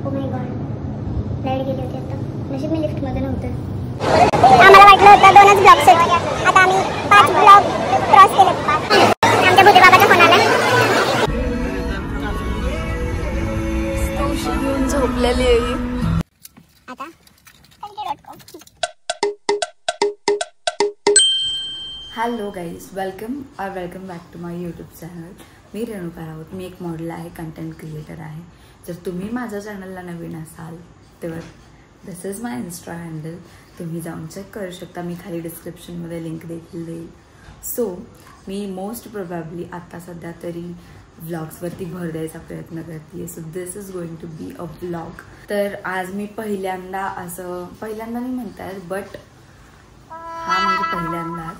माय God, light गेली होती आता. नशीब मी लिफ्टमध्ये नव्हते. आम्हाला वाटलं होतं 2च ब्लॉक्स आहेत. आता आम्ही 5 ब्लॉक क्रॉस केले. आमच्या भूते बाबाचा फोन आला. झोपलेली आहे आता hello guys, welcome back to my YouTube channel. मी रेणुका राऊत. मी एक मॉडेल आहे, कंटेंट क्रिएटर आहे. जर तुम्ही माझ्या चॅनलला नवीन असाल तर दिस इज माय इन्स्टा हँडल. तुम्ही जाऊन चेक करू शकता. मी खाली डिस्क्रिप्शनमध्ये लिंक देखील देईल. सो मी मोस्ट प्रोबॅबली आता सध्या तरी व्लॉग्सवरती भर द्यायचा प्रयत्न करते. So this is going to be a vlog. तर आज मी पहिल्यांदा नाही म्हणतायत, बट हा म्हणजे पहिल्यांदाच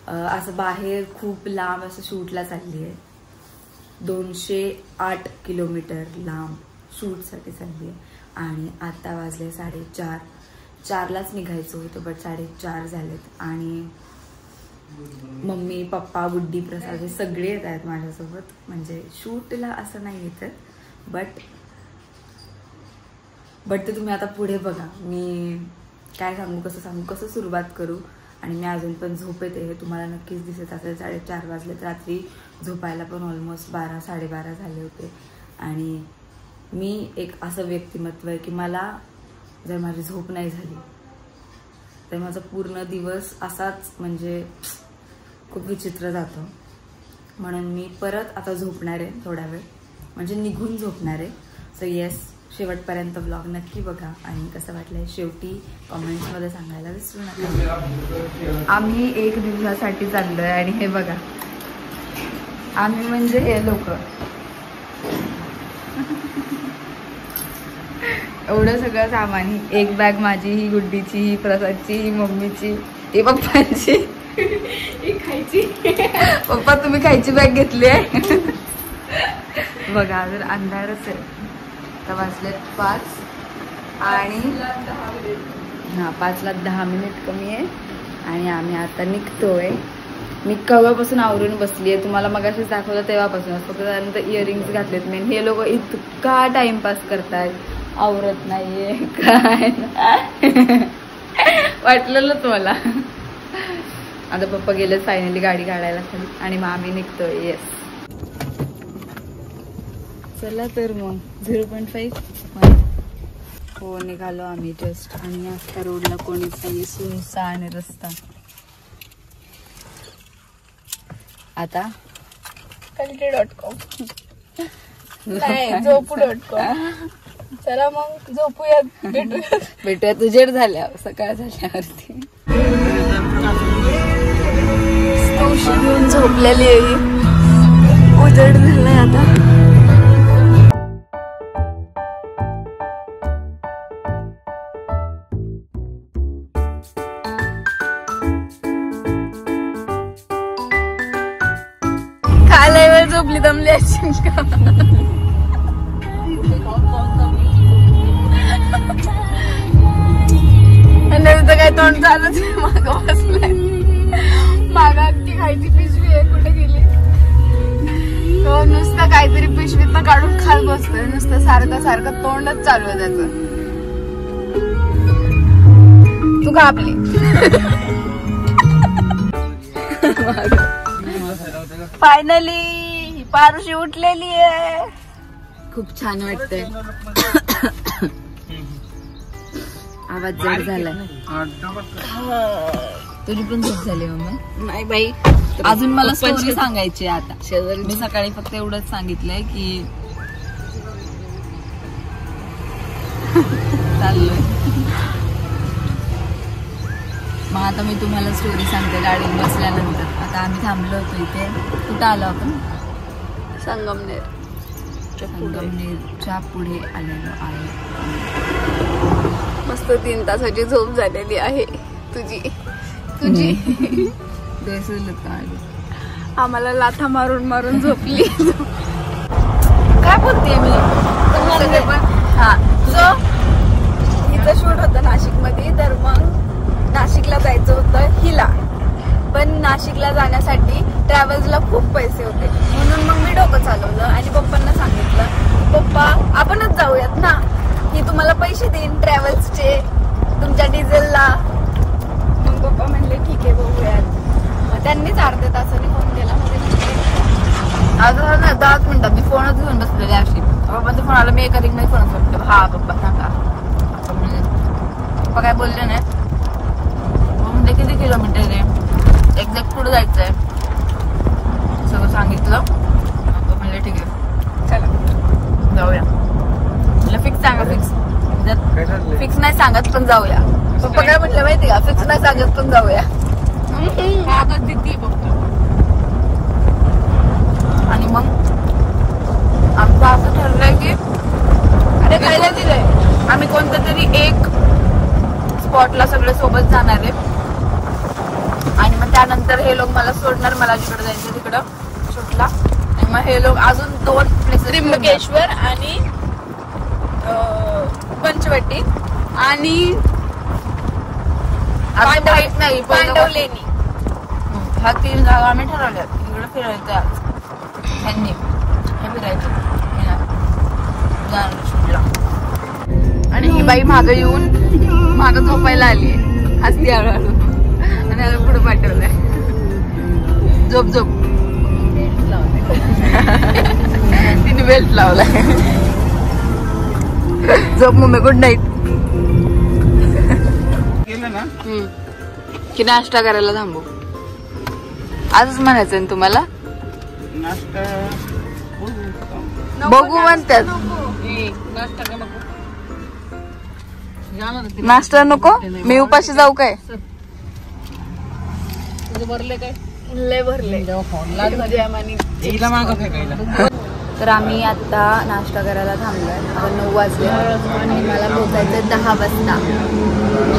असं बाहेर खूप लांब असं शूटला चालली आहे. 208 किलोमीटर लांब शूटसाठी चालली आहे. आणि आता वाजले 4:30. 4लाच निघायचं होतं, बट 4:30 झालेत. आणि मम्मी, पप्पा, गुड्डी, प्रसाद हे सगळे येत आहेत माझ्यासोबत. म्हणजे शूटला असं नाही येतात, बट ते तुम्ही आता पुढे बघा. मी काय सांगू, कसं सुरुवात करू. आणि मी अजून पण झोप येते हे तुम्हाला नक्कीच दिसत असेल. 4:30 वाजलेत. रात्री झोपायला पण ऑलमोस्ट 12-12:30 झाले होते. आणि मी एक असं व्यक्तिमत्व आहे की मला जर माझी झोप नाही झाली तर माझा पूर्ण दिवस असाच म्हणजे खूप विचित्र जातो. म्हणून मी परत आता झोपणार आहे थोडा वेळ, म्हणजे निघून झोपणार आहे. सो येस, शेवटपर्यंत व्लॉग नक्की बघा. आणि कसं वाटलंय शेवटी कॉमेंट्समध्ये सांगायला विसरू नका. आम्ही 1 दिवसासाठी चाललोय आणि हे बघा, आम्ही म्हणजे हे लोक एवढं सगळं सामान. एक बॅग माझी, ही गुड्डीची, ही प्रसादची, ही मम्मीची, ही पप्पांची, ही खायची. पप्पा तुम्ही खायची बॅग घेतली आहे. बघा अजून अंधारच आहे. आता वाजले 5 आणि 5ला 10 मिनिट कमी आहे. आणि आम्ही आता निघतोय. मी केव्हापासून आवरून बसली आहे, तुम्हाला मगाशीच दाखवलं तेव्हापासूनच. फक्त त्यानंतर इयरिंग्स घातलेत मी. हे लोक इतका टाइमपास करतायत, आवरत नाहीये काय वाटलेलंच मला. आता पप्पा गेले फायनली गाडी काढायला खाली आणि मग आम्ही निघतोय. येस, चला तर मग 0.5 हो निघालो आम्ही जस्ट. आणि आता रोडला कोणीच नाही, सुनसान रस्ता. आता कल्टी.com नाही झोपू.com. चला मग झोपूयात, भेटूया तुझेड झाल्या सकाळ झाल्यावरती. घेऊन झोपलेली आहे, उजेड झालाय आता. खायला वेळ झोपली, दमली असेल का. काय तोंड चालूच माग बसलाय. मागा अख्खी खायची पिशवी आहे, कुठे गेली. तो नुसतं काहीतरी पिशवीत काढून खात बसतोय. नुसतं सारखं तोंडच चालू आहे त्याचं. तू का आपली फायनली पारुशी उठलेली आहे. खूप छान वाटतंय. आवाज जड झालाय. तुझी पण झोप झाली मम्मी? नाही बाई, अजून मला स्टोरी सांगायची आता. मी सकाळी फक्त एवढंच सांगितलंय की चाललोय. मग आता मी तुम्हाला स्टोरी सांगते गाडीत बसल्यानंतर. आता आम्ही थांबलो होतो इथे. कुठं आलो आपण? संगमनेरच्या पुढे आलेलो आहे. मस्त 3 तासाची झोप झालेली आहे. तुझी आम्हाला लाथा मारून झोपली. काय बोलते मी पण. हा, हिचं शूट होतं नाशिकमध्ये. तर मग नाशिकला जायचं होतं हिला. पण नाशिकला जाण्यासाठी ट्रॅव्हल्सला खूप पैसे होते. म्हणून मग मी डोकं चालवलं आणि पप्पांना सांगितलं, पप्पा आपणच जाऊयात ना. पैसे देईन ट्रॅव्हल्सचे तुमच्या डिझेलला. मग पप्पा म्हणले ठीक आहे बघूयात. मग त्यांनीच अर्ध्या तासाने फोन केला. आता 10 मिनिटात मी फोनच घेऊन बसलेले अशी. पप्पाचा फोन आला, मी एका रिंग मध्ये फोन करतो. हा पप्पा सांगा. पप्पा काय बोलले नाही. म्हणजे किती किलोमीटर आहे, एक्झॅक्ट कुठं जायचंय सगळं सांगितलं. म्हणले ठीक आहे चला जाऊया. म्हटलं फिक्स सांगा. फिक्स नाही सांगत पण जाऊया. पप्पा काय म्हटलं माहिती का, फिक्स नाही सांगत पण जाऊया. आणि मग आमचं असं ठरलंय की अरे खायला दिलंय आम्ही कोणत्या तरी एक स्पॉटला सगळे सोबत जाणार आहे. आणि मग त्यानंतर हे लोक मला सोडणार, मला जिकडे जायचं तिकडं शूटला. आणि मग हे लोक अजून 2 प्लेसेस, त्र्यंबकेश्वर आणि पंचवटी आणि पांडवलेनी, ह्या 3 जागा आम्ही ठरवल्या. इकडे फिरायचं आज त्यांनी, हे फिरायचं शूटला. आणि ही बाई मागं येऊन मागं झोपायला आली, हसती हळूहळू. आणि आता पुढे पाठवलंय झोप झोप. तिने बेल्ट लावलाय. झोप मम्मी, गुड नाईट. की नाश्ता करायला थांबू आजच म्हणायचं ना तुम्हाला. बघू म्हणतात. नाश्ता नको, मी उपाशी जाऊ काय. भरले काय लय भरले. तर आम्ही आता नाश्ता करायला थांबलोय. आता 9 वाजले आणि मला पोहोचायचं 10 वाजता.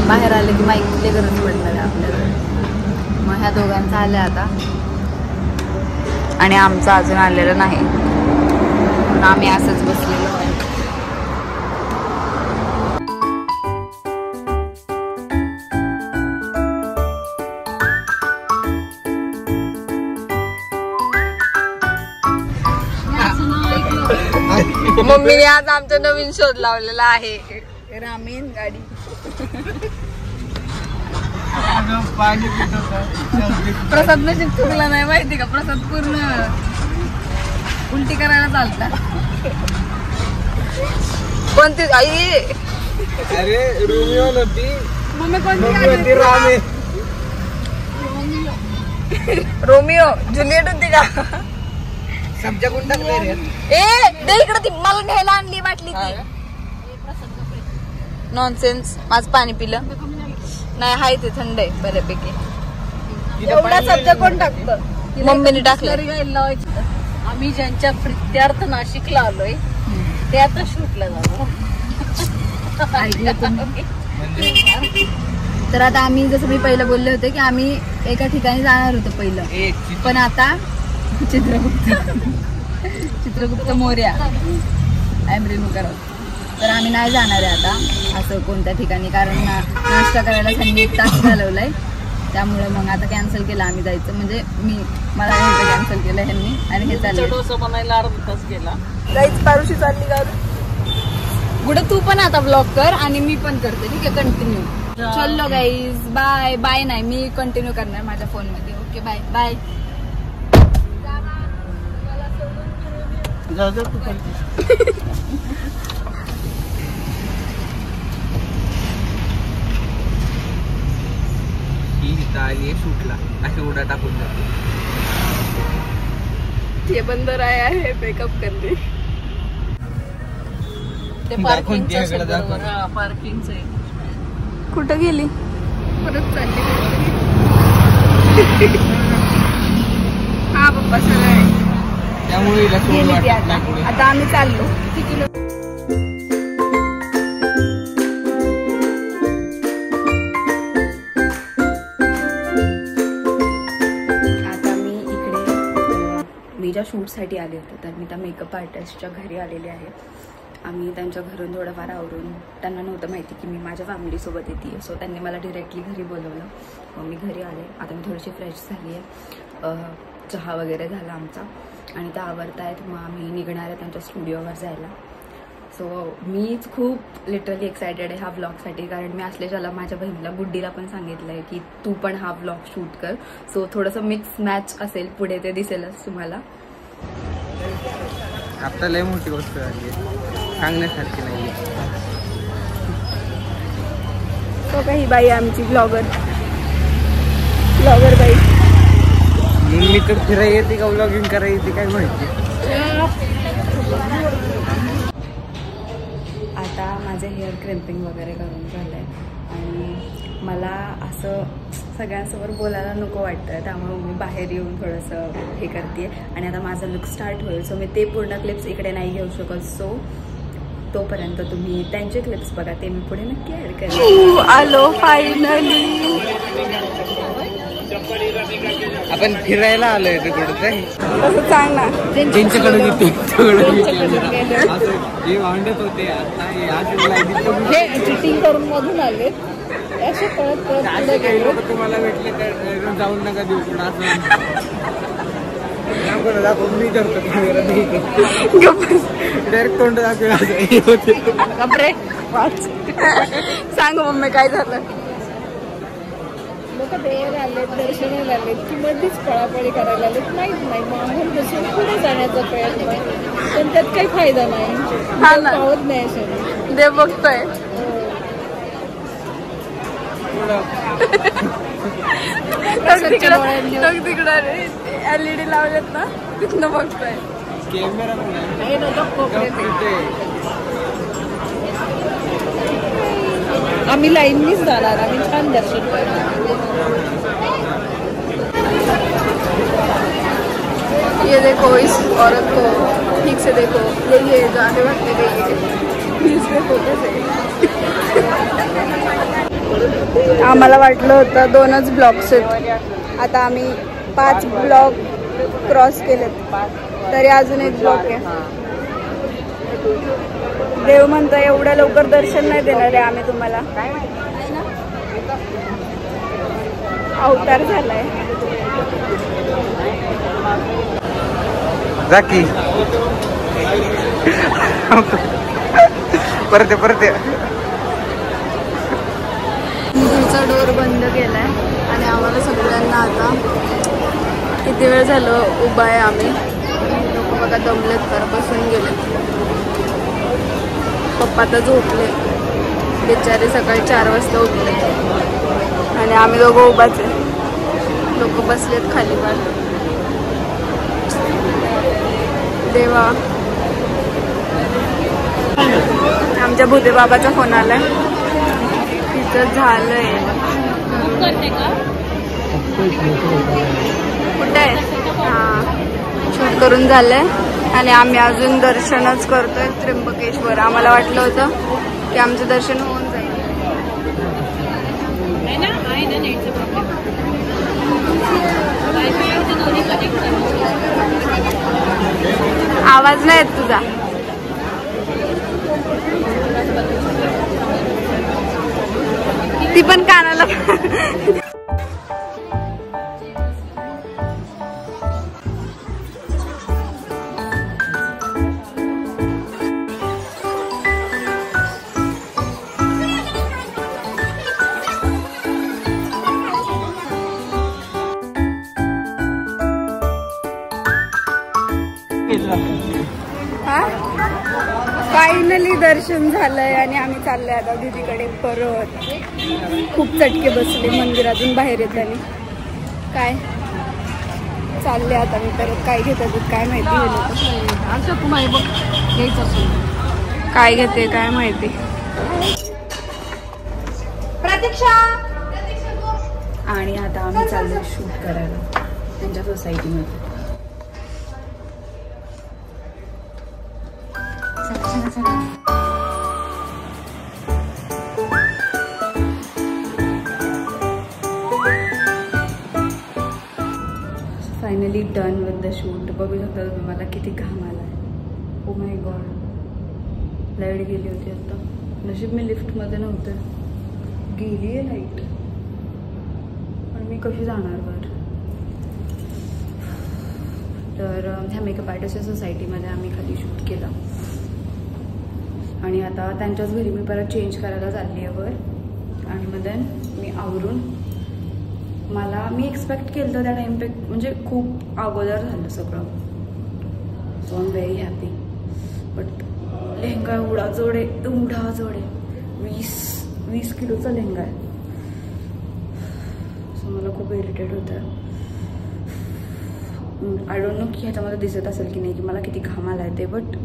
बाहेर आले की माहिती गरज पडणार आहे आपल्याला. मग ह्या दोघांचं आलं आता आणि आमचं अजून आलेलं नाही. म्हणून आम्ही असंच बसलेलो आहे. मम्मीने आज आमचा नवीन शोध लावलेला आहे, रामेन गाडी. प्रसाद नशीब चुकला नाही माहिती का. प्रसाद पूर्ण उलटी करायला चालता. कोणती आई? अरे रोमिओ होती. मम्मी कोणती? रोमिओ जुलिएट होती का? सब्जा कोण टाकले रे? ए दे इकडे ती मला घ्यायला आणली बाटली ती. नॉनसेन्स. माझं पाणी पिलं नाही, हाय ते थंड आहे बऱ्यापैकी. एवढा सब्जा कोण टाकतं? मम्मीने टाकलं. आम्ही ज्यांच्या प्रित्यार्थ नाशिकला आलोय ते आता शूटला जाऊ. तर आता आम्ही जसं मी पहिलं बोलले होते की आम्ही एका ठिकाणी जाणार होतो पहिलं, पण आता चित्रगुप्त मौर्या रेणुकराव. तर आम्ही नाही जाणार आहे आता असं कोणत्या ठिकाणी, कारण नाश्ता करायला त्यांनी 1 तास घालवलाय. त्यामुळे मग आता कॅन्सल केलं आम्ही जायचं. म्हणजे मला कॅन्सल केलं ह्यांनी आणि हे चाललं अर्धा तास गेला. गाईच पारुशी चालली का गुड. तू पण आता ब्लॉग कर आणि मी पण करते, ठीक आहे कंटिन्यू. चलो गाईज बाय. बाय नाही, मी कंटिन्यू करणार माझ्या फोन मध्ये. Okay bye bye. आली शूटला अशी उडा टाकून जाते. ते बंद आहे मेकअप करते. ते पार्किंगचं आहे. कुठं गेली परत चालली. हा पप्पा सगळं त्यामुळे आता आम्ही चाललो. किती लोक ज्या शूटसाठी आले होते तर मी त्या मेकअप आर्टिस्टच्या घरी आलेले आहे. आम्ही त्यांच्या घरून थोडंफार आवरून, त्यांना नव्हतं माहिती की मी माझ्या फॅमिलीसोबत येते. सो त्यांनी मला डिरेक्टली घरी बोलवलं. मग मी घरी आले. आता मी थोडीशी फ्रेश झाली आहे. चहा वगैरे झाला आमचा आणि त्या आवरत आहेत. मग आम्ही निघणार आहे त्यांच्या स्टुडिओवर जायला. सो मीच खूप लिटरली एक्सायटेड आहे ह्या ब्लॉगसाठी, कारण मी असल्याच्याला माझ्या बहिणीला गुड्डीला पण सांगितलं आहे की तू पण हा ब्लॉग शूट कर. सो थोडंसं मिक्स मॅच असेल पुढे, ते दिसेलच तुम्हाला. आता लय मोठी गोष्ट झाली, सांगण्यासारखी नाही. तो काही बाई आमची ब्लॉगर बाई. मी तर फिरायला येते का व्लॉगिंग करायला येते काय माहिती. आता माझे हेअर क्रिम्पिंग वगैरे करून झालं आहे आणि मला असं सगळ्यांसमोर बोलायला नको वाटतं, त्यामुळे मी बाहेर येऊन थोडंसं हे करते आणि आता माझा लुक स्टार्ट होईल. सो मी ते पूर्ण क्लिप्स इकडे नाही घेऊ शकत. सो तोपर्यंत तुम्ही त्यांचे क्लिप्स बघा, ते मी पुढे नक्की ॲड करेन. आलो फायनली. आपण फिरायला आलोय तिकडं तसं सांग ना. त्यांच्याकडे जे भांडत होते हे चिटिंग करून मधून आले असे परत पुढे गेले. तुम्हाला भेटले तर जाऊन नका देऊ पण असं दाखव. मी करतो डायरेक्ट तोंड बापरे. सांग मम्मी काय झालं. लोक देर आले, दर्शनाला आले की मध्येच पळापळी करायला आलेत. माहीत नाही मागून बसून पुढे जाण्याचा प्रयत्न आहे, पण त्यात काही फायदा नाही. हा ना, पावत नाही अशा दे बघतोय. तिकडं LED लावलेत ना, तिथनं बघतोय. आम्ही लाईननीच जाणार. आम्ही छान दर्शन करणार. ये देखो इस औरत को ठीक से देखो, ये जाने वक्त गई इसमें फोकस आहे. आम्हाला वाटलं होतं 2च ब्लॉक्स आहेत, आता आम्ही 5 ब्लॉक क्रॉस केलेत, तरी अजून एक ब्लॉक आहे. देव म्हणतो एवढ्या लवकर दर्शन नाही देणार आहे आम्ही तुम्हाला. अवतार झालाय. जाकी परत मंदिरचा डोर बंद केलाय आणि आम्हाला सगळ्यांना आता किती वेळ झालं उभा आहे आम्ही. लोक बघा दमलेत तर बसून गेलेत. पप्पा तर झोपले बिचारे, सकाळी 4 वाजता उठले आणि आम्ही दोघं उभाच आहे. लोक बसलेत खाली पण. देवा, आमच्या भूते बाबाचा फोन आलाय. तिचं झालंय. कुठे आहे? हां, शूट करून झालंय आणि आम्ही अजून दर्शनच करतोय त्र्यंबकेश्वर. आम्हाला वाटलं होतं की आमचं दर्शन होऊन जाईल. आवाज नाही येत तुझा. ती पण कानाला. फायनली दर्शन झालंय आणि आम्ही चाललोय आता दीदीकडे परत. खूप चटके बसले मंदिरातून बाहेर येताना. काय चालले आता मी परत. काय घेतात काय माहिती. काय घेते काय माहिती. प्रतीक्षा. आणि आता आम्ही चाललोय शूट करायला त्यांच्या सोसायटीमध्ये. Finally done with the shoot. बघू शकता तुम्ही मला किती घाम आलाय. ओ माय गॉड, लाईट गेली होती आता. नशीब मी लिफ्टमध्ये नव्हते. गेली आहे लाईट, पण मी कशी जाणार वर. तर ह्या मेकअप आर्टिस्टच्या सोसायटीमध्ये आम्ही खाली शूट केलं. आणि आता त्यांच्याच घरी मी परत चेंज करायला चालली आहे वर आणि मग देन मी आवरून मी एक्सपेक्ट केलं तर त्या टाइम पे म्हणजे खूप अगोदर झालं सगळं. So I am very happy. But lehenga एवढा जड आहे 20 किलोचा लेहंगा आहे. सो मला खूप इरिटेट होतं. आय डोंट नो की ह्याच्यामध्ये दिसत असेल की नाही की मला किती घाम आला आहे ते, बट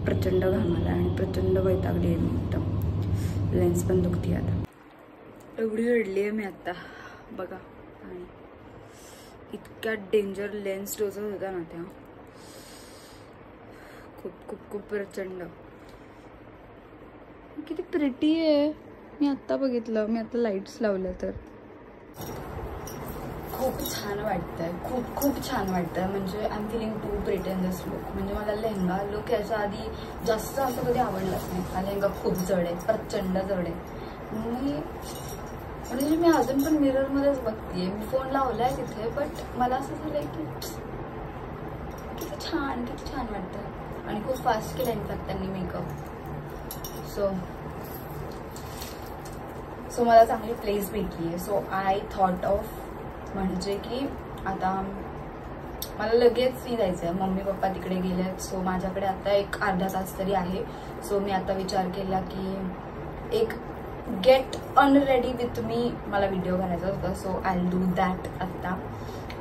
प्रचंड घाम आला आणि प्रचंड वैतागली आहे मी एकदम. लेन्स पण दुखती आता. एवढी रडली आहे मी आत्ता बघा. आणि इतक्या डेंजर लेन्स डोजत होता ना त्या, खूप खूप खूप प्रचंड. किती प्रिटी आहे. मी आत्ता बघितलं, मी आता लाईट्स लावल्या तर खूप छान वाटतंय. खूप खूप छान वाटतंय. म्हणजे I am feeling too pretty in this look. म्हणजे मला लेहंगा लुक याच्या आधी जास्त असं कधी आवडलाच नाही. हा लेहंगा खूप जड आहे, प्रचंड जड आहे. म्हणजे मी अजून पण मिररमध्येच बघतेय. मी फोन लावलाय तिथे, बट मला असं झालंय की किती छान वाटतं. आणि खूप फास्ट केलं इनफॅक्ट त्यांनी मेकअप. सो मला चांगली प्लेस भेटली आहे. सो आय थॉट ऑफ म्हणजे की आता मला लगेच नाही जायचं आहे. मम्मी पप्पा तिकडे गेले आहेत. सो माझ्याकडे आता एक अर्धा तास तरी आहे. सो मी आता विचार केला की एक गेट अनरेडी विथ मी मला व्हिडिओ करायचा होता. सो आय डू दॅट आत्ता.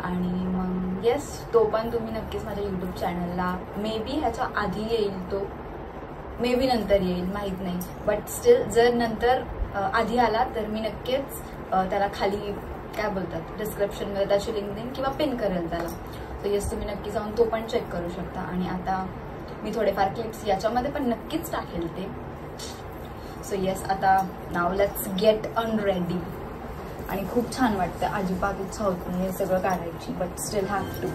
आणि मग येस, तो पण तुम्ही नक्कीच माझ्या यूट्यूब चॅनलला मे बी ह्याच्या आधी येईल, तो मे बी नंतर येईल, माहीत नाही. बट स्टील जर नंतर आधी आला तर मी नक्कीच त्याला खाली काय बोलतात डिस्क्रिप्शनमध्ये त्याची लिंक देईन किंवा पिन करेल त्याला. तर येस, तुम्ही नक्की जाऊन तो पण चेक करू शकता. आणि आता मी थोडेफार क्लिप्स याच्यामध्ये पण नक्कीच टाकेल ते. सो येस, आता नाव लेट्स गेट अनरेडी. आणि खूप छान वाटतं. अजिबात इच्छा होत नाही हे सगळं करायची, but still have to.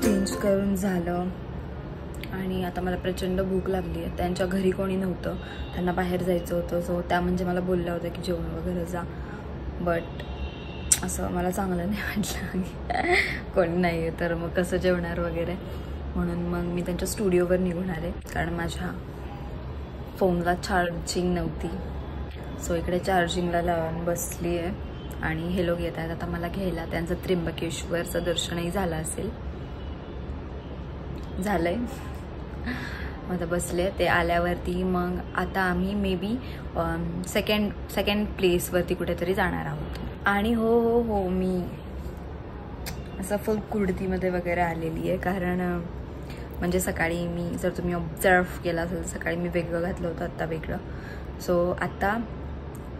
Change करून झालं आणि आता मला प्रचंड भूक लागली आहे. त्यांच्या घरी कोणी नव्हतं, त्यांना बाहेर जायचं होतं. सो त्या म्हणजे मला बोलल्या होत्या की जेवण वगैरे जा, बट असं मला चांगलं नाही वाटलं. कोणी नाही आहे तर मग कसं जेवणार वगैरे. म्हणून मग मी त्यांच्या स्टुडिओवर निघून आले, कारण माझ्या फोनला चार्जिंग नव्हती. सो इकडे चार्जिंगला लावून बसली आहे आणि हे लोक येत आहेत आता मला घ्यायला. त्यांचं त्र्यंबकेश्वरचं दर्शनही झालं असेल, झालंय. मग आता बसले. ते आल्यावरती मग आता आम्ही मे बी सेकंड प्लेसवरती कुठेतरी जाणार आहोत. आणि हो मी असं फुल कुर्तीमध्ये वगैरे आलेली आहे, कारण म्हणजे सकाळी मी जर तुम्ही ऑब्झर्व केला असेल सकाळी मी वेगळं घातलं होतं, आत्ता वेगळं. सो आता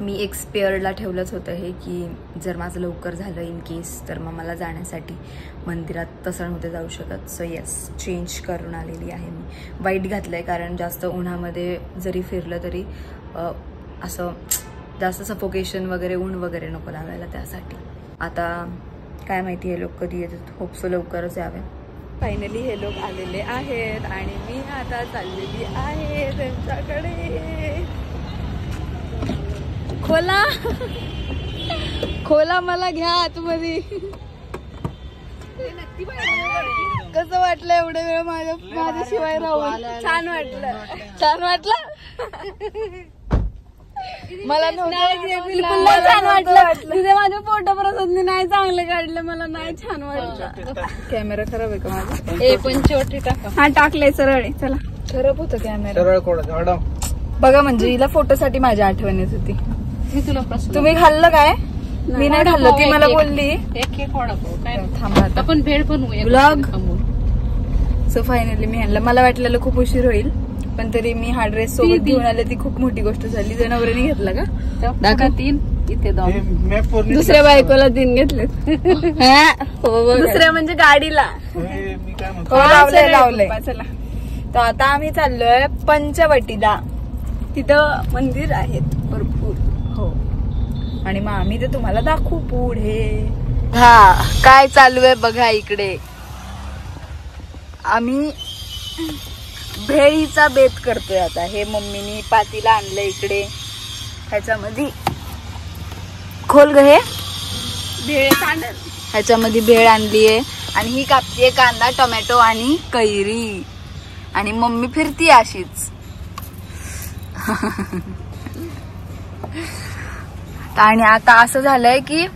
मी एक स्पेअरला ठेवलंच होतं हे की जर माझं लवकर झालं इन केस तर मग मला जाण्यासाठी मंदिरात तसं नव्हते जाऊ शकत. सो येस, चेंज करून आलेली आहे मी. वाईट घातलं आहे कारण जास्त उन्हामध्ये जरी फिरलं तरी असं जास्त सफोकेशन वगैरे ऊन वगैरे नको लागायला, त्यासाठी. आता काय माहिती हे लोक कधी येतात, होपसो लवकरच यावे. फायनली हे लोक आलेले आहेत आणि मी आता चाललेली आहे त्यांच्याकडे. खोला मला घ्या आतमध्ये. कसं वाटलं एवढं वेळ माझ्याशिवाय राहून? छान वाटलं. मला बिलकुल छान वाटलं. तिथे माझ्या फोटो प्रसादने नाही चांगलं काढलं, मला नाही छान वाटलं. कॅमेरा खराब आहे का माझा? पण छोटी टाका. हा टाकलंय सरळ. चला, खराब होतं कॅमेरा. बघा म्हणजे हिला फोटोसाठी माझी आठवण येत होती. तुम्ही खाल्लं काय? मी नाही खाल्लं, ती मला बोलली. थांबा आपण भेळ बनवूया ब्लॉग. सो फायनली मी आणलं. मला वाटलेलं खूप उशीर होईल, पण तरी मी हा ड्रेस सोबत घेऊन आले, ती खूप मोठी गोष्ट झाली. जनावरांनी घेतला का? दाखवा. 3 इथे दुसऱ्या बायकोला 3 घेतले. दुसऱ्या म्हणजे गाडीला लावलंय. चला, तर आता आम्ही चाललोय पंचवटीला. तिथं मंदिर आहेत भरपूर. हो, आणि मग आम्ही ते तुम्हाला दाखवू पुढे. हा काय चालू आहे बघा इकडे. आम्ही भेळीचा बेत करतोय आता. हे मम्मीनी पातीला आणलं इकडे, ह्याच्यामध्ये खोल ग हे भेळ, ह्याच्यामध्ये भेळ आणलीये. आणि ही कापतीये कांदा, टोमॅटो आणि कैरी. आणि मम्मी फिरती अशीच. आणि आता असं झालंय की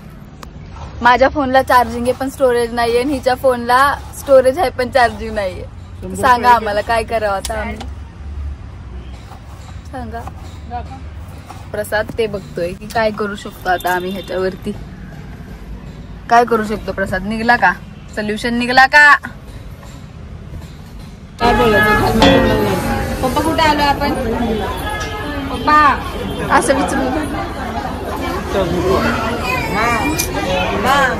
माझ्या फोनला चार्जिंग आहे पण स्टोरेज नाहीये, आणि हिच्या फोनला स्टोरेज आहे पण चार्जिंग नाहीये. सांगा आम्हाला काय करावं आता आम्ही, सांगा. प्रसाद ते बघतोय की काय करू शकतो आता आम्ही ह्याच्यावरती. काय करू शकतो प्रसाद? निघला का सोल्युशन? निघला का? काय बोलायचं? पप्पा कुठे आलो आपण? पप्पा असं विचारू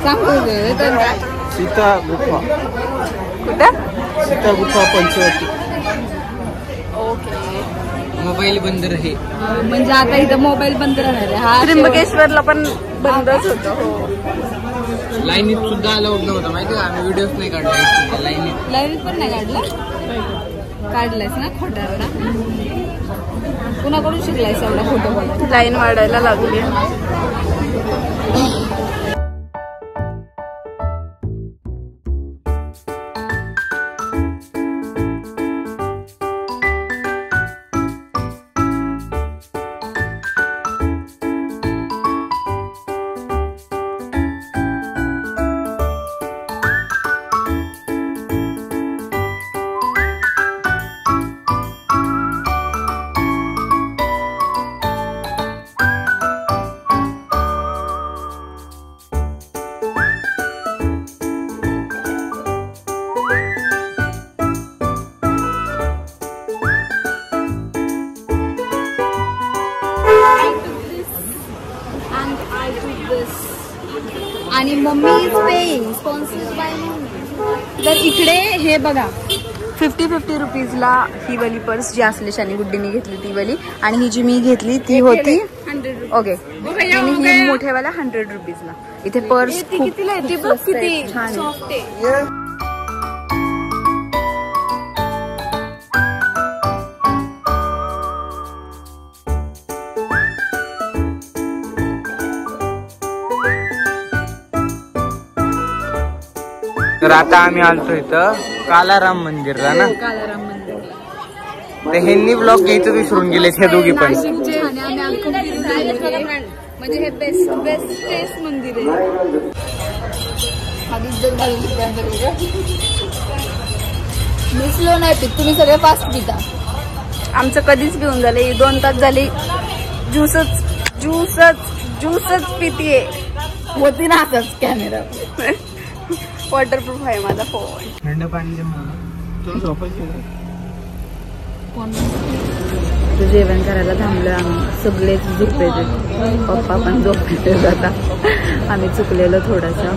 सांगू सीता गुफा. कुठं? सीता गुफा पंचवटी. ओके. मोबाईल बंद रहे. म्हणजे आता इथं मोबाईल बंद राहणार आहे. हा त्र्यंबकेश्वरला पण बंदच होतं. लाईनीत सुद्धा अलाउड नव्हतं माहिती का? आम्ही व्हिडिओच नाही काढला लाईनीत. लाईव्ह पण नाही काढलायस ना खोटा एवढा? कुणाकडून शिकलायस एवढा खोटं बोलायला? लाईन वाढायला लागली. आणि mummy is paying sponsored by mummy. तर इकडे हे बघा 50 रुपीजला ही वाली पर्स जी आश्लेषाने गुड्डीने घेतली ती वाली, आणि ही जी मी घेतली ती होती 100 रुपीज. ओके. आणि ही मोठ्यावाला 100 रुपीजला. इथे पर्स कितीला आहे? ती बघ किती छान सॉफ्ट आहे. तर आता आम्ही आलतो इथं कालाराम मंदिरला ना. कालाराम मंदिर. तर ह्यांनी ब्लॉग घ्यायचं विसरून गेले हे दोघी पण. म्हणजे हे बेस्ट मंदिर आहे. मी स्लो नाही पित, तुम्ही सगळे फास्ट पिता. आमचं कधीच पिऊन झाले. 2 तास झाली ज्यूसच पितीये. होती ना असंच कॅमेरा. वॉटरप्रूफ आहे माझा फोन. थंड पाणी जेवण करायला थांबलोय आम्ही सगळेच झोपलेले. पप्पा पण झोपलेले आता. आम्ही चुकलेलो थोडंसं,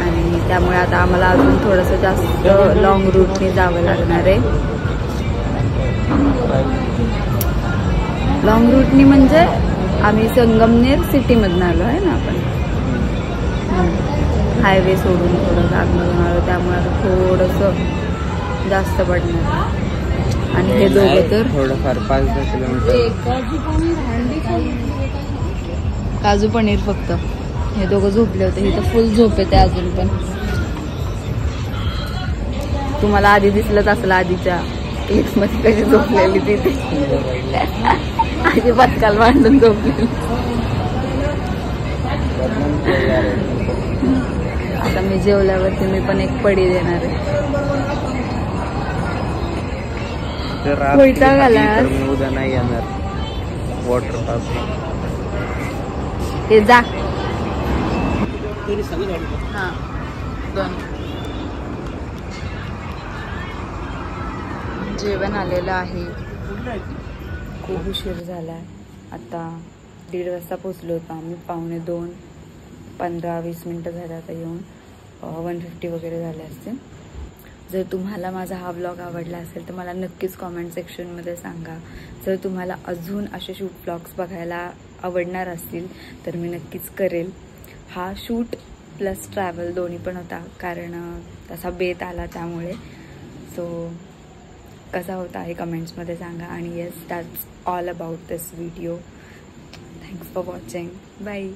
आणि त्यामुळे आता आम्हाला अजून थोडंसं जास्त लॉंग रूटने जावं लागणार आहे. लॉंग रूटनी म्हणजे आम्ही संगमनेर सिटीमधून आलो आहे ना आपण. हायवे सोडून थोडंसं आतमधून आलो, त्यामुळे आता थोडंसं जास्त पडणार. आणि हे दोघं तर थोडंफार 5-10 किलोमीटर. काजू पनीर फक्त. हे दोघं झोपले होते. हे तर फुल झोप येते अजून पण. तुम्हाला आधी दिसलंच असलं आधीच्या क्लिप्समध्ये कशी झोपलेली तिथे. आधी बदकाल मांडून झोपलेली. आता मी जेवल्यावरती मी पण एक पडी देणार आहे. वैताग आलास. उद्या नाही येणार वॉटर पार्क. हे जा. हा 2. जेवण आलेलं आहे. खूप उशीर झालाय. आता 1:30 वाजता पोचलो होतो आम्ही. 1:45, 15-20 मिनटं झाले आता येऊन. 150 वगैरे झाले असतील. जर तुम्हाला माझा हा व्लॉग आवडला असेल तर मला नक्कीच कॉमेंट सेक्शनमध्ये सांगा. जर तुम्हाला अजून असे शूट व्लॉग्स बघायला आवडणार असतील तर मी नक्कीच करेल. हा शूट प्लस ट्रॅव्हल दोन्ही पण होता, कारण तसा बेत आला त्यामुळे. सो कसा होता हे कमेंट्समध्ये सांगा. आणि yes, that's all about this video. Thanks for watching. Bye.